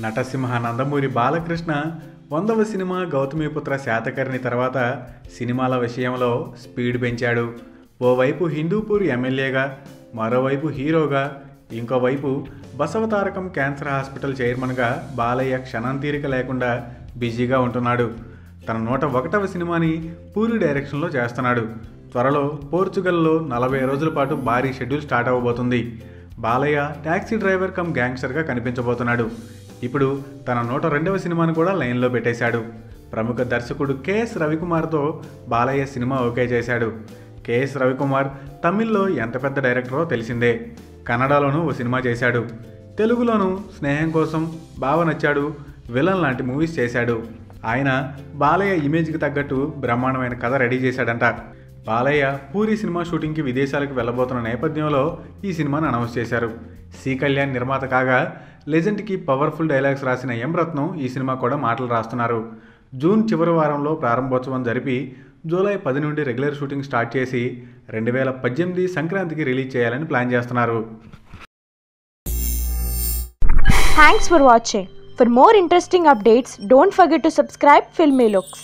నటసింహ Nandamuri Balakrishna 100వ cinema Gautamiputra Satakarni తర్వాత సినిమాల విషయంలో స్పీడ్ పెంచాడు. ఓవైపు హిందూపూర్ ఎమ్మెల్యేగా, మరోవైపు హీరోగా, ఇంకోవైపు బసవతారకం క్యాన్సర్ హాస్పిటల్ చైర్మన్గా బాలయ్య క్షణం తీరిక లేకుండా బిజీగా ఉంటున్నాడు. తన 101వ సినిమాని పూరి డైరెక్షన్లో చేస్తున్నాడు. త్వరలో పోర్చుగల్లో 40 రోజుల పాటు భారీ షెడ్యూల్ స్టార్ట్ అవ్వబోతుంది. బాలయ్య టాక్సీ డ్రైవర్ కమ్ గ్యాంగ్స్టర్గా కనిపించబోతున్నాడు. ఇప్పుడు తన 102వ సినిమాను కూడా లైన్లో పెట్టేశాడు. ప్రముఖ దర్శకుడు కెఎస్ రవికుమార్తో బాలయ్య సినిమా ఓకే చేశాడు. కెఎస్ రవికుమార్ తమిళ్లో ఎంత పెద్ద డైరెక్టరో తెలిసిందే. కన్నడలోనూ ఓ సినిమా చేశాడు. తెలుగులోనూ స్నేహం కోసం, బావ నచ్చాడు, విలన్ లాంటి మూవీస్ చేశాడు. ఆయన బాలయ్య ఇమేజ్కి తగ్గట్టు బ్రహ్మాండమైన కథ రెడీ చేశాడంట. బాలయ్య పూరి సినిమా షూటింగ్కి విదేశాలకు వెళ్ళబోతున్న నేపథ్యంలో ఈ సినిమాను అనౌన్స్ చేశారు. సి కళ్యాణ్ నిర్మాత కాగా లెజెండ్కి పవర్ఫుల్ డైలాగ్స్ రాసిన ఎం రత్నం ఈ సినిమా కూడా మాటలు రాస్తున్నారు. జూన్ చివరి వారంలో ప్రారంభోత్సవం జరిపి జూలై 10 నుండి రెగ్యులర్ షూటింగ్ స్టార్ట్ చేసి 2018 సంక్రాంతికి రిలీజ్ చేయాలని ప్లాన్ చేస్తున్నారు. Thanks for watching. For more interesting updates, don't forget to subscribe Filmy Looks.